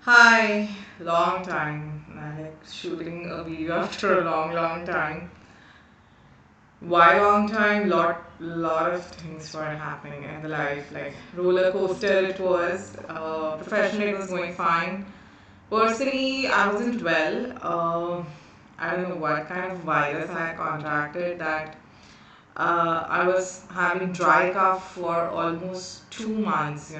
Hi, long time. I like shooting a video after a long time. Why long time? Lot of things were happening in the life. Like roller coaster, it was. Professionally, it was going fine. Personally, I wasn't well. I don't know what kind of virus I had contracted that I was having dry cough for almost 2 months.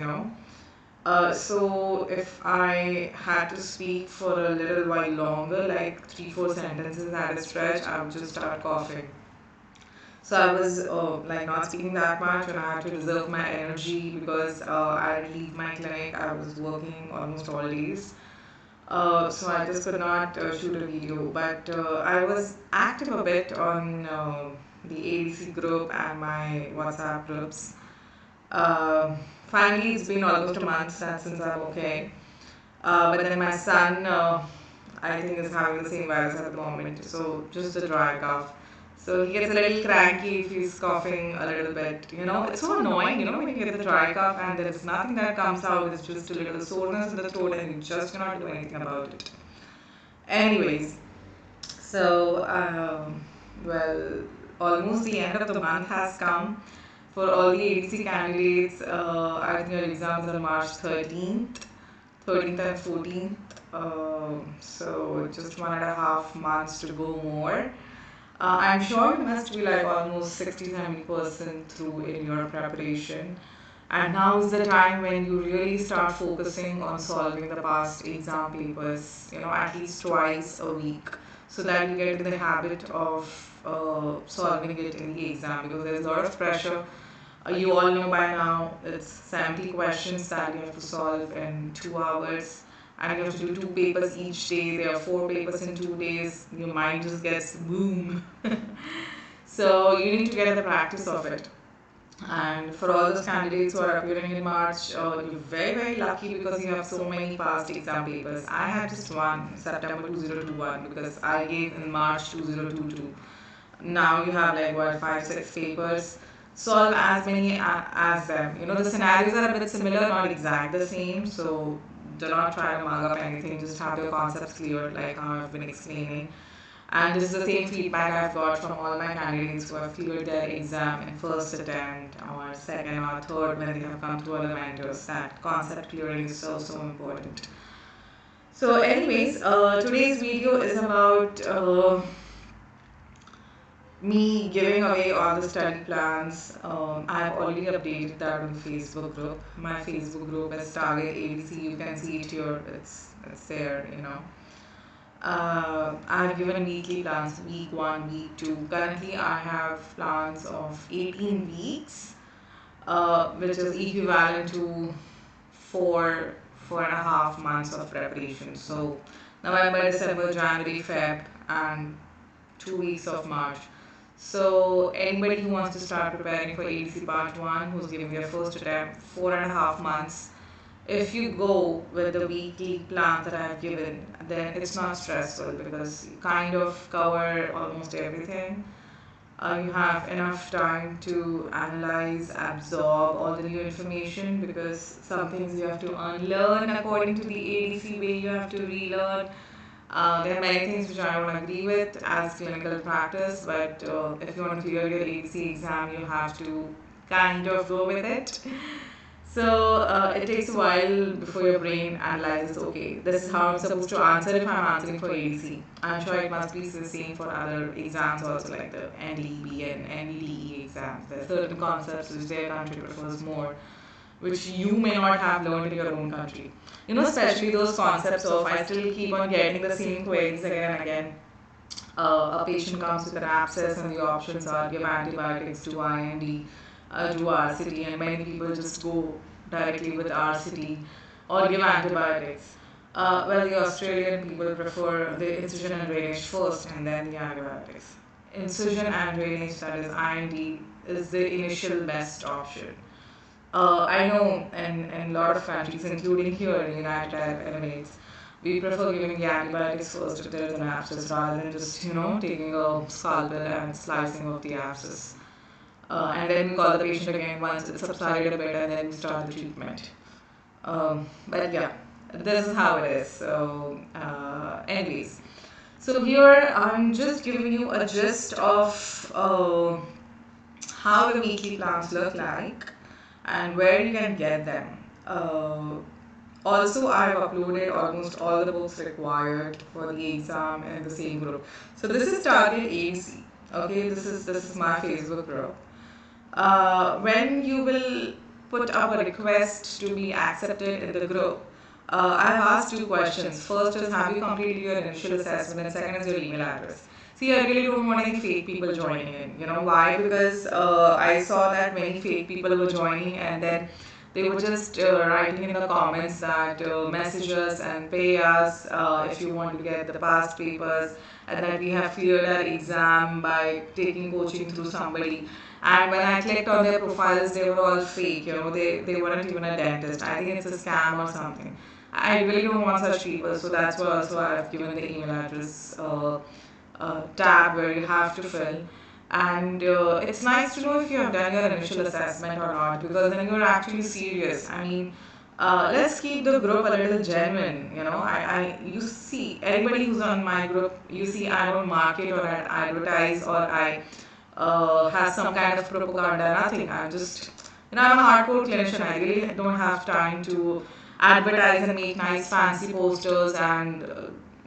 So if I had to speak for a little while longer, like three, four sentences at a stretch, I would just start coughing. So I was like not speaking that much, and I had to reserve my energy because I leave my clinic. I was working almost all days. So I just could not shoot a video, but I was active a bit on the ADC group and my WhatsApp groups. Uh, Finally, it's been almost a month since I'm okay. But then my son, I think, is having the same virus at the moment, so just a dry cough. So he gets a little cranky if he's coughing a little bit. It's so annoying, when you get the dry cough and there is nothing that comes out, it's just a little soreness in the throat and you just cannot do anything about it. Anyways, so, well, almost the end of the month has come for all the ADC candidates. I think your exams are March 13th and 14th. So just 1.5 months to go more. I'm sure you must be like almost 60-70% through in your preparation. And now is the time when you really start focusing on solving the past exam papers, at least twice a week, so that you get in the habit of solving it in the exam because there's a lot of pressure. You all know by now it's 70 questions that you have to solve in 2 hours, and you have to do two papers each day. There are four papers in 2 days. Your mind just gets boom. So you need to get the practice of it. And for all those candidates who are appearing in March, you're very lucky because you have so many past exam papers. I had just one, September 2021, because I gave in March 2022. Now you have like what, five, six papers. Solve as many as them. The scenarios are a bit similar, not exact the same. So do not try to mug up anything. Just have your concepts clear, like how I've been explaining. And this is the same feedback I've got from all my candidates who have cleared their exam in first attempt or second or third when they have come through other mentors. That concept clearing is so important. So, anyways, today's video is about me giving away all the study plans. I've already updated that on the Facebook group. My Facebook group is Target ADC. You can see it here. It's there. I've given weekly plans, week 1, week 2. Currently, I have plans of 18 weeks, which is equivalent to 4.5 months of preparation. So, November, December, January, Feb, and 2 weeks of March. So, anybody who wants to start preparing for ADC Part 1, who's giving their first attempt, 4.5 months, if you go with the weekly plan that I have given, then it's not stressful because you kind of cover almost everything. You have enough time to analyze, absorb all the new information because some things you have to unlearn according to the ADC way, you have to relearn. There are many things which I don't agree with as clinical practice, but if you want to clear your ADC exam, you have to kind of go with it. So it takes a while before your brain analyzes, okay, this is how I'm supposed to answer if I'm answering for ADC. I'm sure it must be the same for other exams also, like the NDB and NEDE exams. There are certain concepts which their country prefers more, which you may not have learned in your own country. Especially those concepts of I still keep on getting the same queries again and again. A patient comes with an abscess and the options are give antibiotics, do IND, do RCT, and many people just go directly with RCT or give antibiotics. Well, the Australian people prefer the incision and drainage first and then the antibiotics. Incision and drainage, that is IND, is the initial best option. I know in a lot of countries, including here in the United Arab Emirates, we prefer giving the antibiotics first if there is an abscess rather than just, taking a scalpel and slicing off the abscess. And then we call the patient again once it's subsided a bit and then we start the treatment. But yeah, This is how it is. So, anyways, so here I'm just giving you a gist of how the weekly plans look like and where you can get them. Uh, Also, I've uploaded almost all the books required for the exam in the same group. So this is Target ADC. Okay, this is my Facebook group. When you will put up a request to be accepted in the group, I have asked two questions. First is, have you completed your initial assessment, and second is your email address. See, I really don't want any fake people joining in. You know why? Because I saw that many fake people were joining, and then they were just writing in the comments that message us and pay us if you want to get the past papers, and that we have cleared our exam by taking coaching through somebody. And when I clicked on their profiles, they were all fake. They weren't even a dentist. I think it's a scam or something. I really don't want such people, so that's why also I've given the email address tab where you have to fill. And it's nice to know if you have done your initial assessment or not, because then you're actually serious. I mean, let's keep the group a little genuine. You see, anybody who's on my group, you see, I don't market or advertise or I have some kind of propaganda, nothing. I'm a hardcore clinician. I really don't have time to advertise and make nice fancy posters and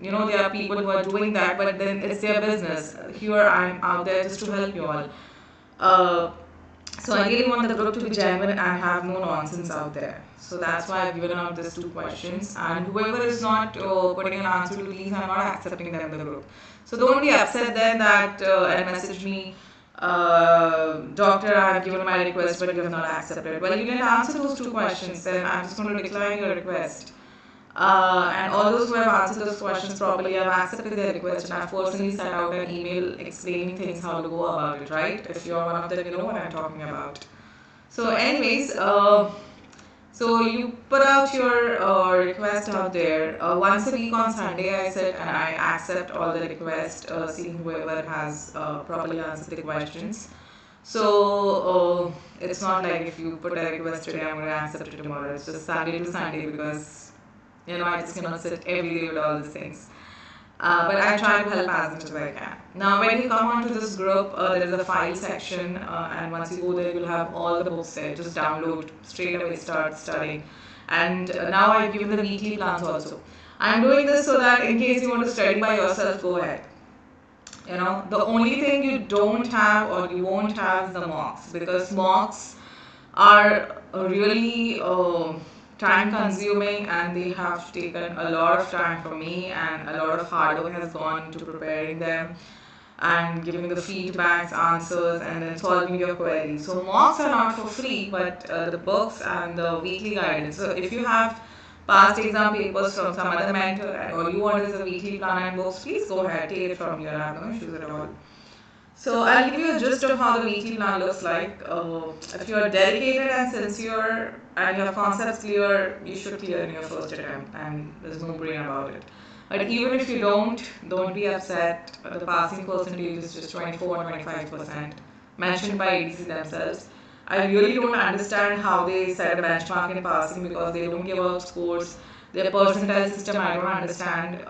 there are people who are doing that, but then it's their business. Here I'm out there just to help you all. uh, so I really want the group to be genuine and have no nonsense out there. So that's why I've given out these two questions. And whoever is not putting an answer to these, I'm not accepting them in the group. So don't be upset then that and message me, doctor, I have given my request, but you have not accepted. Well, you didn't answer those two questions, then I'm just going to decline your request. And all those who have answered those questions properly have accepted their request, and I've personally sent out an email explaining things how to go about it, right? If you're one of them, you know what I'm talking about. So, anyways, so you put out your request out there. Once a week on Sunday, I said, and I accept all the requests, seeing whoever has properly answered the questions. So it's not like if you put a request today, I'm going to accept it tomorrow. It's just Sunday to Sunday because I just cannot sit every day with all these things. But I try to help as much as I can. Now, when you come onto this group, there is a file section, and once you go there, you'll have all the books there. Just download, straight away start studying. And now I've given the weekly plans also. I'm doing this so that in case you want to study by yourself, go ahead. The only thing you don't have or you won't have is the mocks, because mocks are really time consuming, and they have taken a lot of time from me, and a lot of hard work has gone into preparing them and giving the feedbacks, answers, and then solving your queries. So mocks are not for free, but the books and the weekly guidance. So if you have past exam papers from some other mentor and all you want is a weekly plan and books, please go ahead, take it from here. I have no issues at all. So I'll give you a gist of how the weekly plan looks like. If you're dedicated and sincere and your concepts clear, you should clear in your first attempt, and there's no brain about it. But even if you don't be upset. The passing percentage is just 24 or 25%, mentioned by ADC themselves. I really don't understand how they set a benchmark in passing, because they don't give out scores. Their percentile system, I don't understand.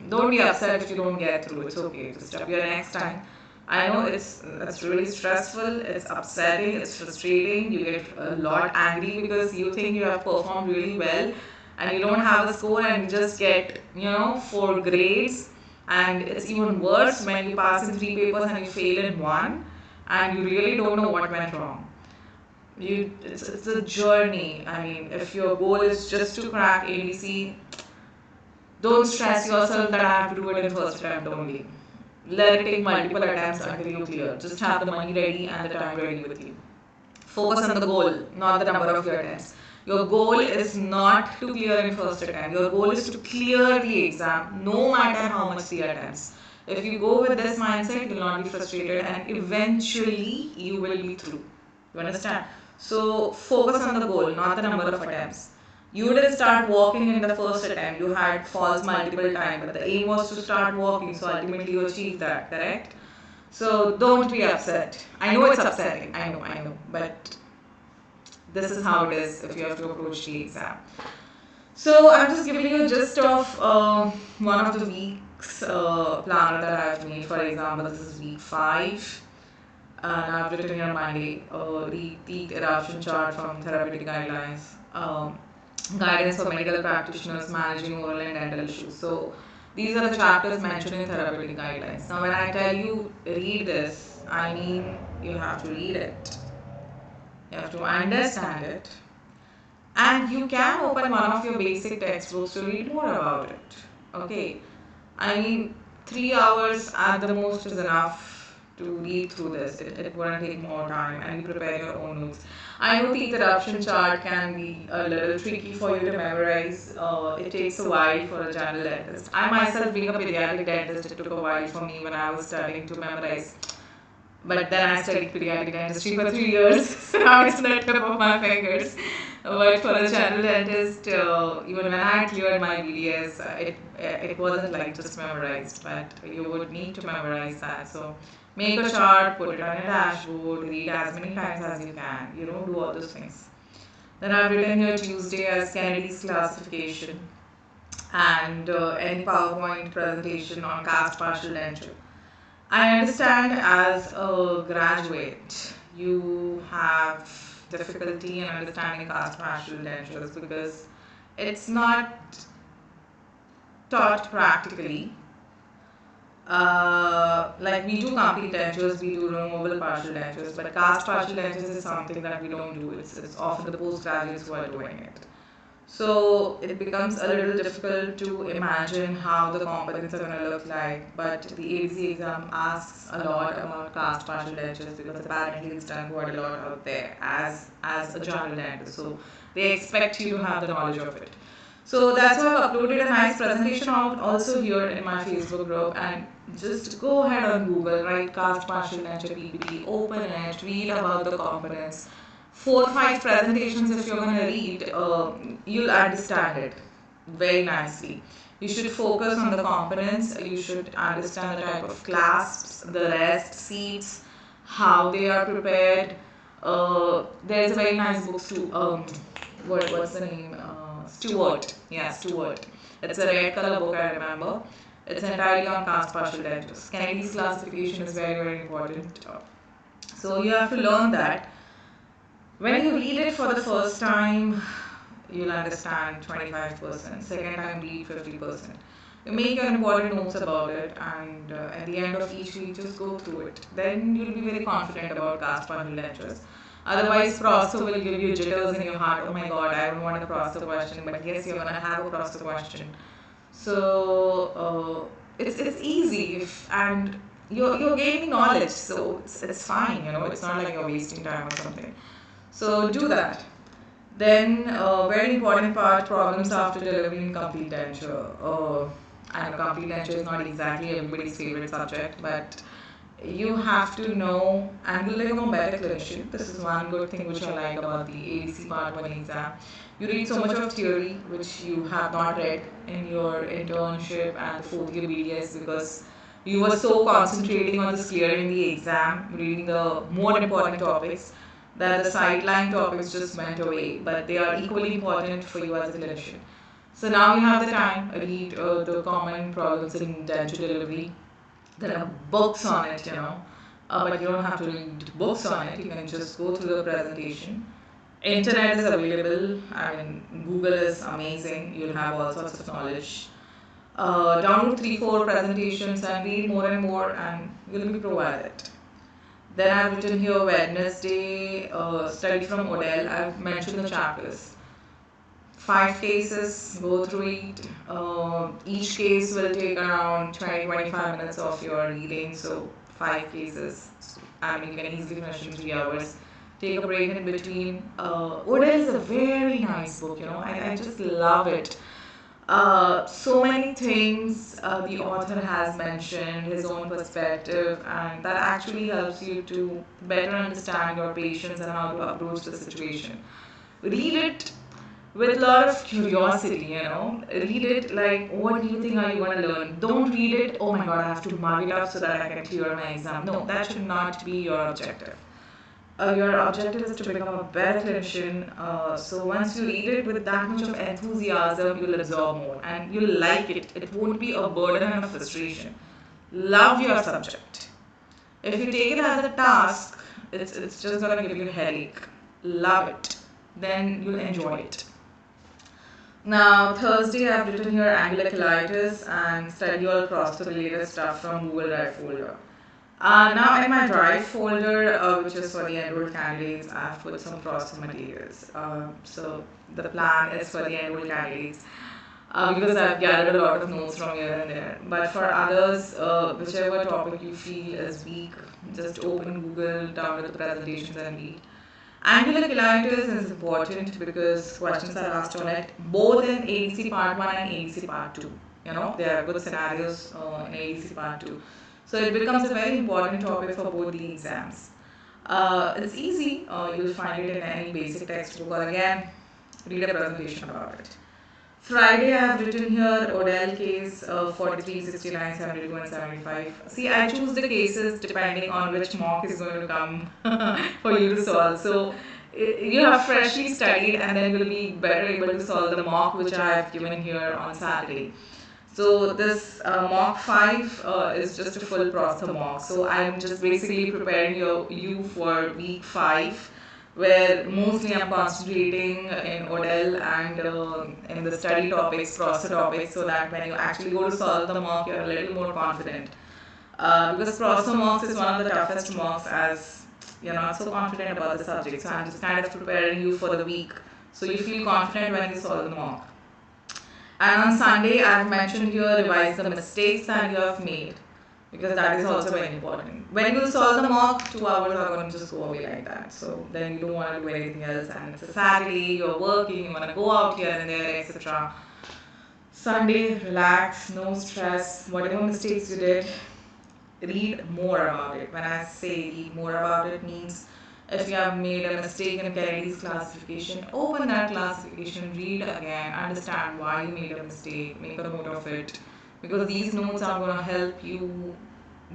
Don't be upset if you don't get through. It's okay. Just appear next time. I know it's really stressful, it's upsetting, it's frustrating. You get a lot angry because you think you have performed really well and you don't have the score, and you just get 4 grades. And it's even worse when you pass in 3 papers and you fail in one, and you really don't know what went wrong. It's a journey. I mean, if your goal is just to crack ADC, don't stress yourself that I have to do it in first attempt only. Let it take multiple attempts until you clear. Just have the money ready and the time ready with you. Focus on the goal, not the number of your attempts. Your goal is not to clear in first attempt. Your goal is to clear the exam, no matter how much the attempts. If you go with this mindset, you will not be frustrated, and eventually you will be through. You understand? So focus on the goal, not the number of attempts. You didn't start walking in the first attempt. You had falls multiple times, but the aim was to start walking, so ultimately you achieved that, correct? So don't be upset. I know it's upsetting. I know. But this is how it is if you have to approach the exam. So I'm just giving you a gist of one of the week's planner that I've made. For example, this is week 5, and I've written here Monday, the teeth eruption chart from therapeutic guidelines, guidance for medical practitioners managing oral and dental issues. So these are the chapters mentioned in therapeutic guidelines. Now, when I tell you read this, I mean you have to read it, you have to understand it, and you can open one of your basic textbooks to read more about it. Okay, I mean 3 hours at the most is enough to read through this. It wouldn't take more time, and you prepare your own notes. I know the interruption chart can be a little tricky for you to memorize. It takes a while for a general dentist. I myself, being a pediatric dentist, it took a while for me when I was studying to memorize, but then I studied pediatric dentistry for 3 years, so now it's on the tip of my fingers. But for a general dentist, even when I cleared my BDS, it wasn't like just memorized, but you would need to memorize that. So make a chart, put it on your dashboard, read as many times as you can. You don't do all those things. Then I've written here Tuesday as Kennedy's classification and any PowerPoint presentation on cast partial denture. I understand as a graduate, you have difficulty in understanding cast partial dentures because it's not taught practically. Like we do complete dentures, we do removable partial dentures, but cast partial dentures is something that we don't do. It's often the postgraduates who are doing it. So it becomes a little difficult to imagine how the components are going to look like. But the ADC exam asks a lot about cast partial dentures because apparently it's done quite a lot out there as a general dentist. So they expect you to have the knowledge of it. So that's why I've uploaded a nice presentation out also here in my Facebook group, and just go ahead on Google, write cast partial denture PPT, open it, read about the components. 4 or 5 presentations if you're going to read, you'll understand it very nicely. You should focus on the components, you should understand the type of clasps, the rest seats, how they are prepared. There's a very nice book too. What's the name? Stewart. Yeah, Stewart. It's a red color book, I remember. It's entirely on cast partial dentures. Kennedy's classification is very, very important. So you have to learn that. When you read it for the first time, you'll understand 25%. Second time, read 50%. You make your important notes about it, and at the end of each week, just go through it. Then you'll be very confident about cast partial dentures. Otherwise, prosto will give you jitters in your heart. Oh my god, I don't want a prosto question, but yes, you're gonna have a prosto question. So it's easy and you're gaining knowledge, so it's fine. It's not like you're wasting time or something. So do that. Then, very important part, problems after delivering complete denture. I know complete denture is not exactly everybody's favorite subject, but you have to know and will become a better clinician. This is one good thing which I like about the ADC Part 1 exam. You read so much of theory which you have not read in your internship and the 4th year BDS because you were so concentrating on just clearing the exam, reading the more important topics, that the sideline topics just went away, but they are equally important for you as a clinician. So now you have the time, read the common problems in denture delivery. There are books on it, but you don't have to read books on it. You can just go through the presentation. Internet is available. I mean, Google is amazing. You'll have all sorts of knowledge. Download 3, 4 presentations and read more and more, and you'll be provided. Then I've written here Wednesday, study from Odell. I've mentioned the chapters. 5 cases, go through it. Each case will take around 20-25 minutes of your reading. So 5 cases. I mean, you can easily finish in 3 hours. Take a break in between. Odell is a very nice book, I just love it. So many things the author has mentioned, his own perspective, and that actually helps you to better understand your patients and how to approach the situation. Read it with a lot of curiosity. Read it like, what do you think are you going to learn? Don't read it, oh my god, I have to mug it up so that I can clear my exam. No, that should not be your objective. your objective is to become a better clinician. So once you read it with that much of enthusiasm, you'll absorb more and you'll like it. It won't be a burden and a frustration. Love your subject. If you take it as a task, it's just gonna give you a headache. Love it. Then you'll enjoy it. Now, Thursday, I've written here angular colitis and study all cross-related stuff from Google Drive folder. Now, in my Drive folder, which is for the enrolled candidates, I've put some cross materials. So, the plan is for the enrolled candidates because I've gathered a lot of notes from here and there. But for others, whichever topic you feel is weak, just open Google, download the presentations, and read. Angular colitis is important because questions are asked on it both in ADC part 1 and ADC part 2. There are good scenarios in ADC part 2. So it becomes a very important topic for both the exams. It's easy, you'll find it in any basic textbook or again, read a presentation about it. Friday, I have written here Odell case 43, 69, 72, and 75. See, I choose the cases depending on which mock is going to come for you to solve. So, you have freshly studied and then you'll be better able to solve the mock which I have given here on Saturday. So, this mock 5 is just a full process mock. So, I'm just basically preparing you for week 5 where mostly I'm concentrating in Odell and in the study topics, process topics, so that when you actually go to solve the mock, you're a little more confident. Because process mocks is one of the toughest mocks as you're not so confident about the subject. So I'm just kind of preparing you for the week so you feel confident when you solve the mock. And on Sunday, I've mentioned here revise the mistakes that you have made because that is also very important. When you solve the mock, 2 hours are going to just go away like that. So then you don't want to do anything else, and it's a Saturday, you're working, you want to go out here and there, etc. Sunday, relax, no stress. Whatever mistakes you did, read more about it. When I say read more about it, means if you have made a mistake in Kennedy's classification, open that classification, read again, understand why you made a mistake, make a note of it. Because these notes are going to help you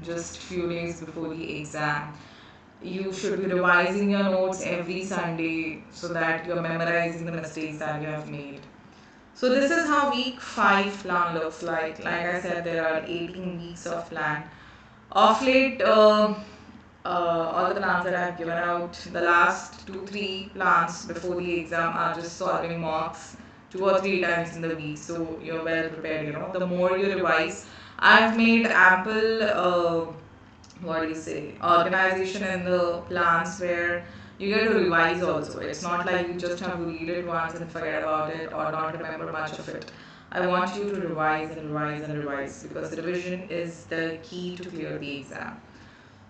just few days before the exam. You should be revising your notes every Sunday so that you're memorizing the mistakes that you have made. So this is how week 5 plan looks like. Like I said, there are 18 weeks of plan. Of late, all the plans that I've given out, the last 2-3 plans before the exam are just solving mocks 2 or 3 times in the week, so you're well prepared. The more you revise, I've made ample organization in the plans where you get to revise also. It's not like you just have to read it once and forget about it or not remember much of it. I want you to revise and revise and revise because revision is the key to clear the exam.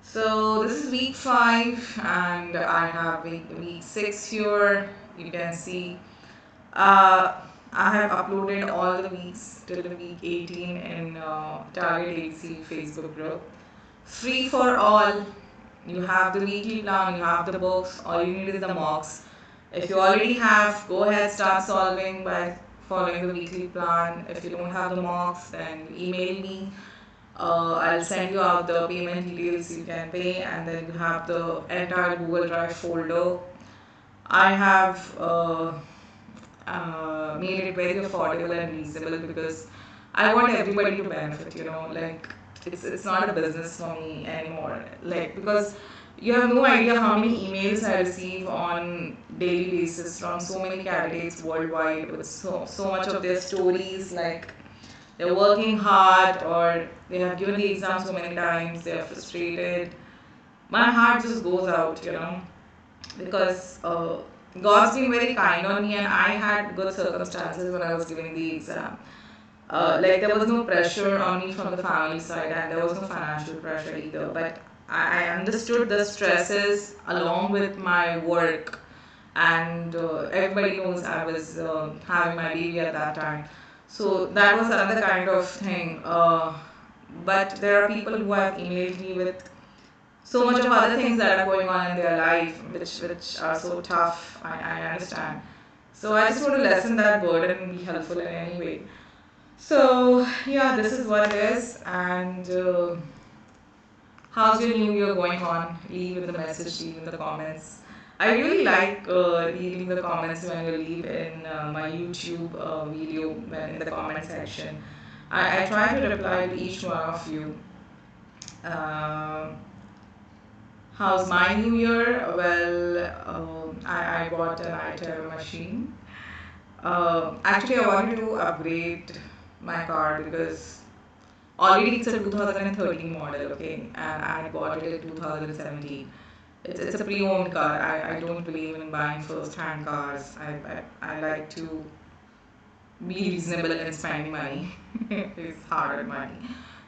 So this is week 5 and I have week 6 here. You can see I have uploaded all the weeks till week 18 in Target ADC Facebook group. Free for all. You have the weekly plan, you have the books, all you need is the mocks. If you already have, go ahead, start solving by following the weekly plan. If you don't have the mocks, then email me. I'll send you out the payment details you can pay, and then you have the entire Google Drive folder. I have made it very affordable and reasonable because I want everybody to benefit, like it's not a business for me anymore, like because you have no idea how many emails I receive on daily basis from so many candidates worldwide with so much of their stories, like they're working hard or they have given the exam so many times, they're frustrated. My heart just goes out, because God's been very kind on me and I had good circumstances when I was giving the exam. Like there was no pressure on me from the family side and there was no financial pressure either. But I understood the stresses along with my work, and everybody knows I was having my baby at that time. So that was another kind of thing. But there are people who have emailed me with so much of other things that are going on in their life, which are so tough. I understand. So I just want to lessen that burden and be helpful in any way. So yeah, this is what it is, and How's your new year going on? Leave in the message, leave in the comments. I really like reading the comments when you leave in my YouTube video when in the comment section. I try to reply to each one of you. Um how's my new year? Well, I bought an iTero machine. Actually, I wanted to upgrade my car because already it's a 2013 model, okay, and I bought it in 2017. It's a pre-owned car. I don't believe in buying first-hand cars. I like to be reasonable in spending money. It's hard money.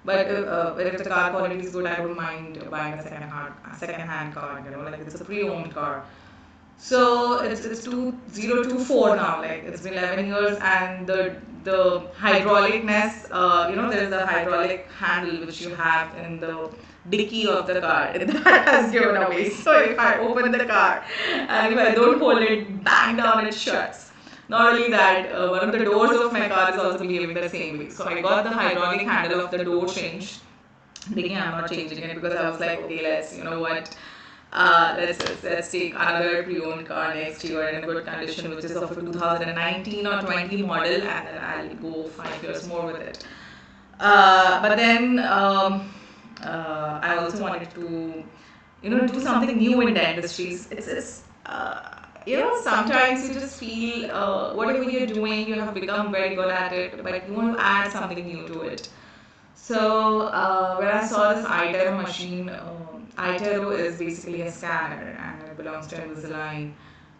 But if the car quality is good, I don't mind buying a second-hand car. Like it's a pre-owned car. So it's 2024 now. Like it's been 11 years, and the hydraulicness. There's a hydraulic handle which you have in the dicky of the car. That has given away. So if I open the car and if I don't hold it, bang down it shuts. Not only that, one of the doors of my car is also behaving the same way. So I got the hydraulic handle of the door changed, thinking I'm not changing it because I was like, okay, let's take another pre-owned car next year in a good condition, which is of a 2019 or 20 model, and then I'll go 5 years more with it. But then I also wanted to, do something new in dentistry. Sometimes you just feel whatever you're doing, you have become very good at it, but you want to add something new to it. So when I saw this iTero machine, iTero is basically a scanner and it belongs to Invisalign,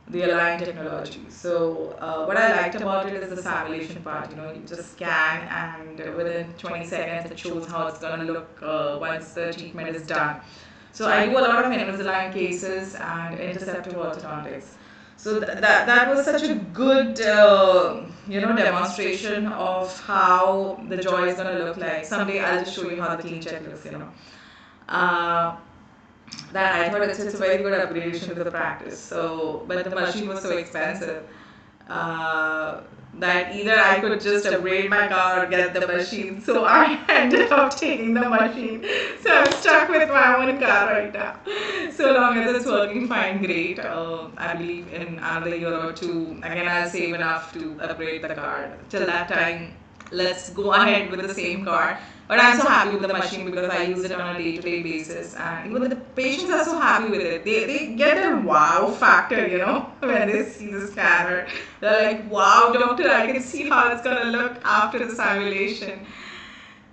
the Align technology. So what I liked about it is the simulation part. You just scan and within 20 seconds it shows how it's going to look once the treatment is done. So I do a lot of Invisalign cases and interceptive orthodontics. So that was such a good demonstration of how the jaw is going to look like. Someday I'll just show you how the clean check looks. Uh, that I thought it's a very good upgradation to the practice. So, but the machine was so expensive that either I could just upgrade my car or get the machine. So I ended up taking the machine. So I'm stuck with my own car right now. So long as it's working fine, great. I believe in another year or two, again, I'll save enough to upgrade the car. Till that time, let's go ahead with the same car. But I'm so happy with the machine because I use it on a day-to-day basis, and even the patients are so happy with it. They get their wow factor, when they see the scanner. They're like, "Wow, doctor, I can see how it's gonna look after the simulation."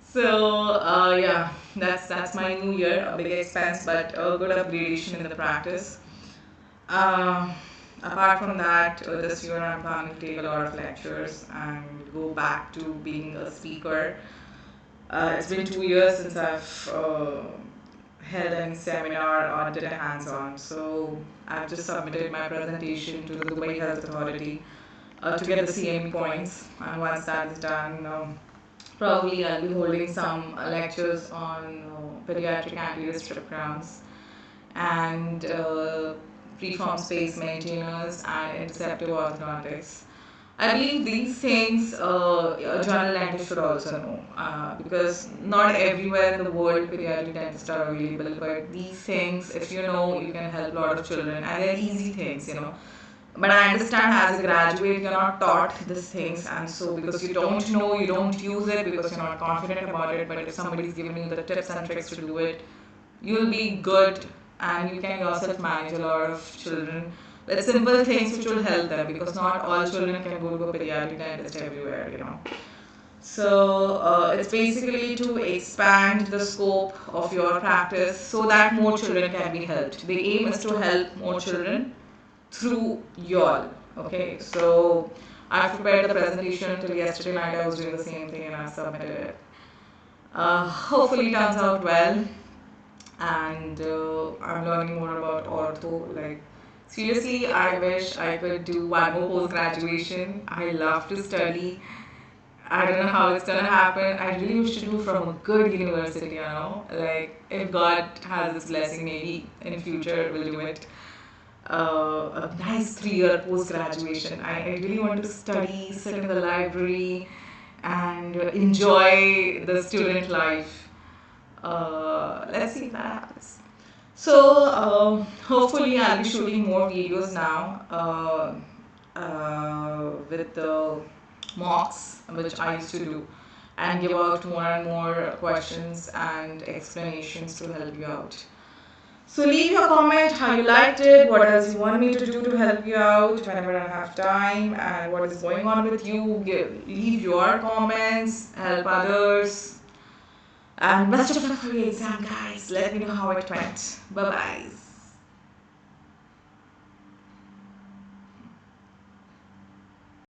So yeah, that's my new year. A big expense, but a good upgradation in the practice. Um, Apart from that, this year I'm planning to take a lot of lectures and go back to being a speaker. It's been 2 years since I've held any seminar or did a hands-on. So I've just submitted my presentation to the Dubai Health Authority to get the CME points. And once that is done, probably I'll be holding some lectures on pediatric anterior strip crowns and preform space maintainers and interceptive orthodontics. I believe these things a general dentist should also know because not everywhere in the world pediatric dentists are available. But these things, if you know, you can help a lot of children, and they're easy things. But I understand as a graduate, you're not taught these things, and so because you don't know, you don't use it because you're not confident about it. But if somebody's giving you the tips and tricks to do it, you'll be good and you can yourself manage a lot of children with simple things which will help them because not all children can go to a pediatric dentist everywhere. So it's basically to expand the scope of your practice so that more children can be helped. The aim is to help more children through y'all. Okay, so I've prepared the presentation until yesterday night. I was doing the same thing and I submitted it. Hopefully it turns out well, and I'm learning more about ortho. Like seriously, I wish I could do one more post graduation. I love to study. I don't know how it's gonna happen. I really wish to do from a good university. Like if God has His blessing, maybe in future we'll do it. A nice 3-year post graduation. I really want to study, sit in the library, and enjoy the student life. Let's see if that happens. So hopefully I'll be shooting more videos now with the mocks which I used to do, and give out more and more questions and explanations to help you out. So leave your comment how you liked it, what else you want me to do to help you out whenever I have time, and what is going on with you. Leave your comments, help others, and best of luck for your exam, guys. Let me know how it went. Bye bye.